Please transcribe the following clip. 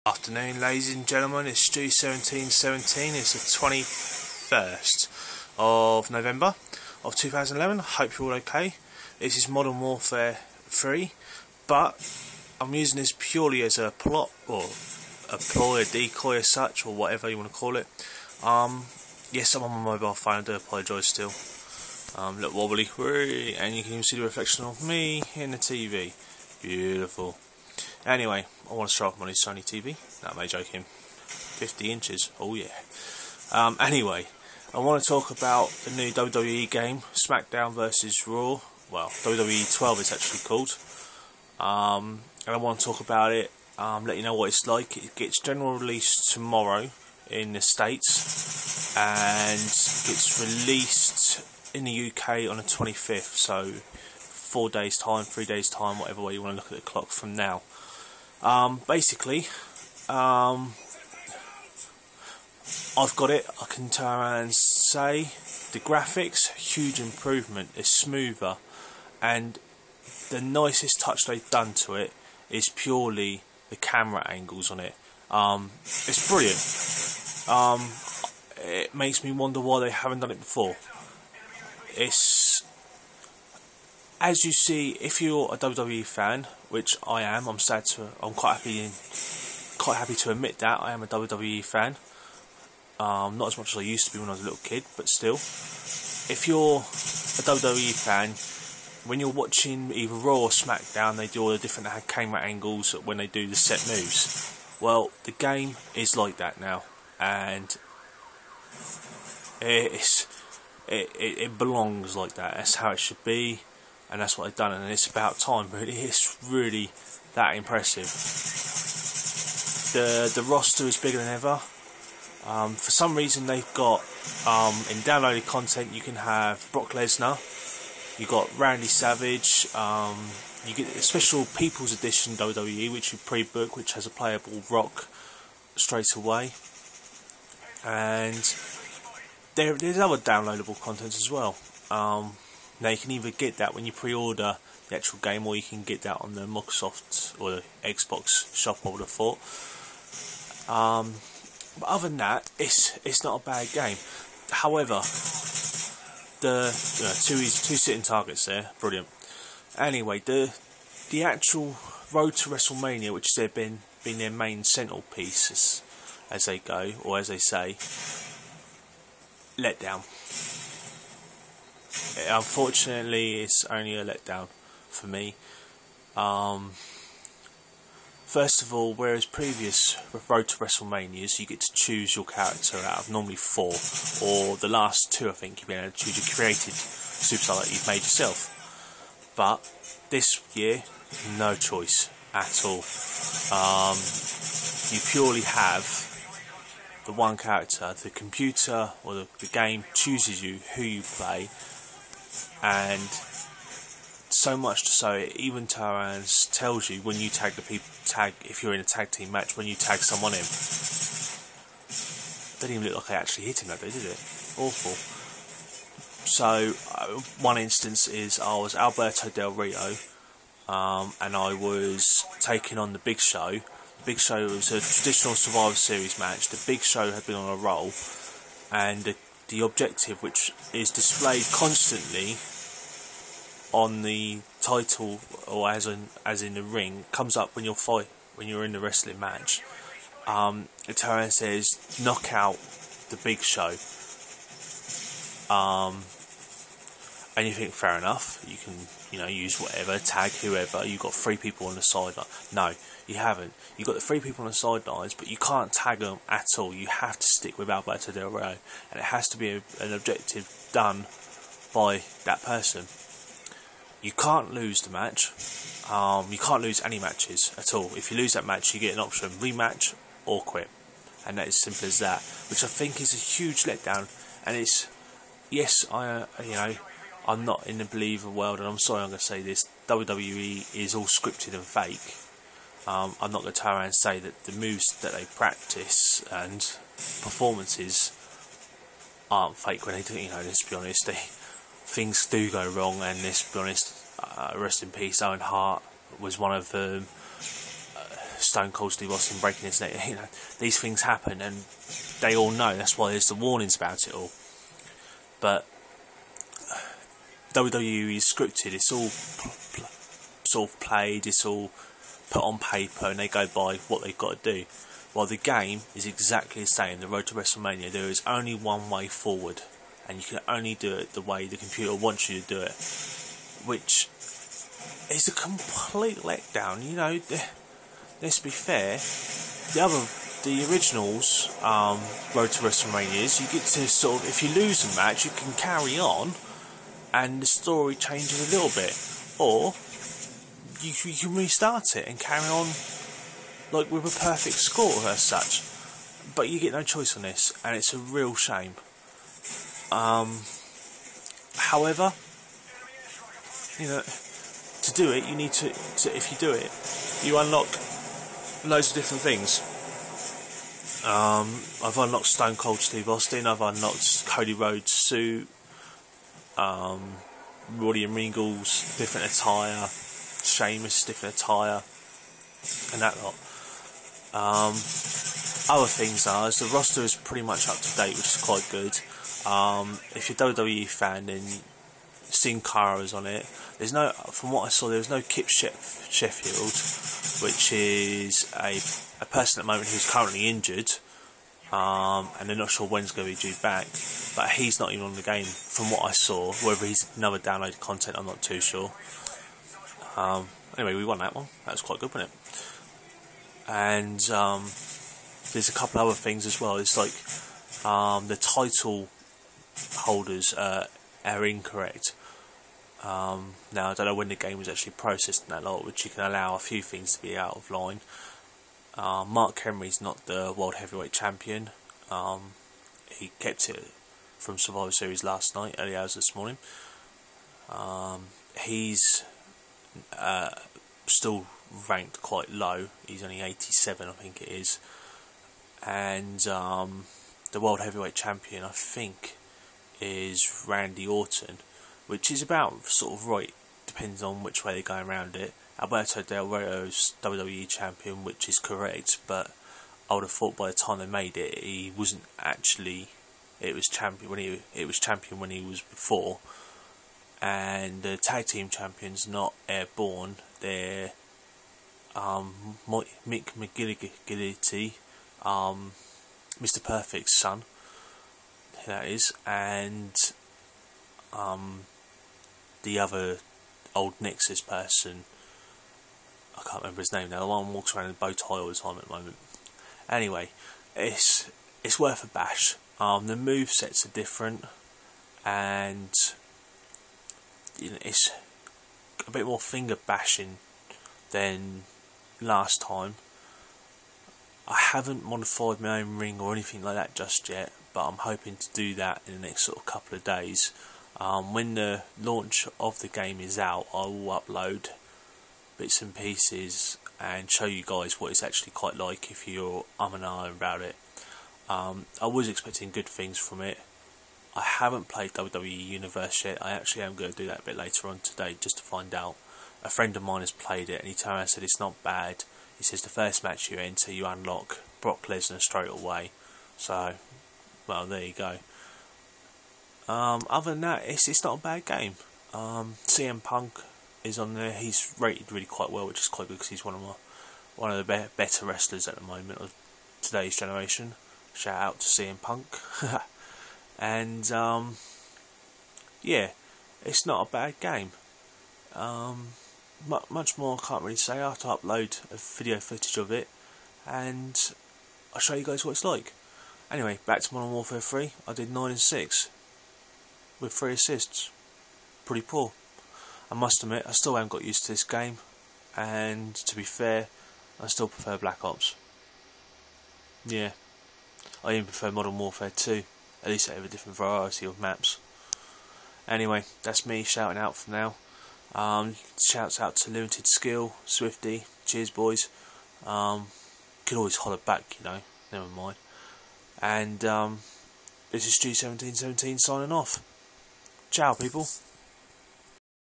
Afternoon, ladies and gentlemen. It's Stu1717. It's the 21st of November of 2011. Hope you're all okay. This is Modern Warfare 3, but I'm using this purely as a plot or a ploy, a decoy as such, or whatever you want to call it. Yes, I'm on my mobile phone. I do apologise still. Look wobbly, and you can even see the reflection of me in the TV. Beautiful. Anyway, I want to strike my new Sony TV. That may joke him. 50 inches. Oh yeah. Anyway, I want to talk about the new WWE game, SmackDown vs Raw. Well, WWE 12 it's actually called. And I want to talk about it. Let you know what it's like. It gets general release tomorrow in the States, and gets released in the UK on the 25th. So 4 days time, 3 days time, whatever way you want to look at the clock from now. Basically, I've got it. I can turn around and say the graphics, huge improvement. It's smoother, and the nicest touch they've done to it is purely the camera angles on it. It's brilliant. It makes me wonder why they haven't done it before. It's, as you see, if you're a WWE fan, which I am, I'm quite happy to admit that I am a WWE fan. Not as much as I used to be when I was a little kid, but still. If you're a WWE fan, when you're watching either Raw or SmackDown, they do all the different camera angles when they do the set moves. Well, the game is like that now, and it belongs like that. That's how it should be. And that's what they've done, and it's about time, really. It's really that impressive. The roster is bigger than ever. For some reason, they've got in downloaded content, you can have Brock Lesnar, you got Randy Savage, you get a special People's Edition WWE, which you pre-book, which has a playable Rock straight away, and there's other downloadable content as well. Now you can either get that when you pre-order the actual game, or you can get that on the Microsoft or the Xbox shop, I would have thought. But other than that, it's not a bad game. However, the two sitting targets there, brilliant. Anyway, the actual road to WrestleMania, which has been their main centerpiece as they go, or as they say, let down. Unfortunately, it's only a letdown for me. First of all, whereas previous Road to WrestleManias, you get to choose your character out of normally 4, or the last 2, I think, you've been able to choose your created superstar that you've made yourself. But this year, no choice at all. You purely have the one character. The computer or the game chooses you who you play. And so much so, it even tells you when you if you're in a tag team match, when you tag someone in. Didn't even look like I actually hit him that day, did it? Awful. So, one instance is I was Alberto Del Rio, and I was taking on the Big Show. The Big Show was a traditional Survivor Series match. The Big Show had been on a roll, and the objective, which is displayed constantly on the title, or as in the ring, comes up when you're in the wrestling match. It turns and says knock out the Big Show, and you think fair enough, you can use whatever, tag whoever. You've got 3 people on the sideline. No, you haven't. You've got the 3 people on the sidelines, but you can't tag them at all. You have to stick with Alberto Del Rio, and it has to be an objective done by that person. You can't lose the match. You can't lose any matches at all. If you lose that match, you get an option: rematch or quit, and that is simple as that. Which I think is a huge letdown. And it's, yes, I'm not in the believer world, and I'm sorry I'm going to say this, WWE is all scripted and fake. I'm not going to turn around and say that the moves that they practice and performances aren't fake when they do. Let's be honest, things do go wrong, and let's be honest, rest in peace, Owen Hart was one of them. Stone Cold Steve Austin breaking his neck. You know, these things happen, and they all know. That's why there's the warnings about it all. But WWE is scripted. It's all sort of played. It's all put on paper, and they go by what they've got to do. While the game is exactly the same. The road to WrestleMania, there is only one way forward, and you can only do it the way the computer wants you to do it, which is a complete letdown. You know, let's be fair. The originals, road to WrestleManias, you get to sort of, if you lose a match, you can carry on, and the story changes a little bit, or you can restart it and carry on like with a perfect score as such. But you get no choice on this, and it's a real shame. However, you know, to do it, you need to if you do it, you unlock loads of different things. I've unlocked Stone Cold Steve Austin, I've unlocked Cody Rhodes' suit, Roddy and Regal's different attire, Sheamus different attire, and that lot. Other things are, as the roster is pretty much up to date, which is quite good. If you're a WWE fan, then Sin Cara is on it. There's no, from what I saw, there was no Kip Sheffield, which is a person at the moment who's currently injured, and they're not sure when he's going to be due back. But he's not even on the game, from what I saw. Whether he's another downloaded content, I'm not too sure. Anyway, we won that one. That was quite good, wasn't it? And there's a couple other things as well. It's like the title holders are incorrect. Now I don't know when the game was actually processed and that lot, which you can allow a few things to be out of line. Mark Henry's not the World Heavyweight Champion. He kept it from Survivor Series last night, early hours this morning. He's still ranked quite low. He's only 87, I think it is. And the World Heavyweight Champion, I think, is Randy Orton, which is about sort of right, depends on which way they're going around it. Alberto Del Rio's WWE Champion, which is correct, but I would have thought by the time they made it, he wasn't actually. It was champion when he was before. And the tag team champions not Airborne. They're Mick McGillicuddy, Mr. Perfect's son, that is, and the other old Nexus person, I can't remember his name now, the one who walks around in a bow tie all the time at the moment. Anyway, it's worth a bash. The movesets are different, and you know, it's a bit more finger bashing than last time. I haven't modified my own ring or anything like that just yet, but I'm hoping to do that in the next sort of couple of days. When the launch of the game is out, I will upload bits and pieces and show you guys what it's actually quite like if you're and ahhing about it. I was expecting good things from it. I haven't played WWE Universe yet. I actually am going to do that a bit later on today just to find out. A friend of mine has played it and he told me, I said it's not bad. He says the first match you enter, you unlock Brock Lesnar straight away. So, well, there you go. Other than that, it's not a bad game. CM Punk is on there. He's rated really quite well, which is quite good because he's one of the better wrestlers at the moment of today's generation. Shout out to CM Punk. And yeah, it's not a bad game. Much more I can't really say. I have to upload a video footage of it and I'll show you guys what it's like. Anyway, back to Modern Warfare 3. I did 9 and 6 with 3 assists. Pretty poor. I must admit, I still haven't got used to this game, and to be fair, I still prefer Black Ops. Yeah, I even prefer Modern Warfare 2. At least I have a different variety of maps. Anyway, that's me shouting out for now. Shouts out to Limited Skill, Swifty, cheers boys. Could always holler back, you know, never mind. And this is G1717 signing off. Ciao people.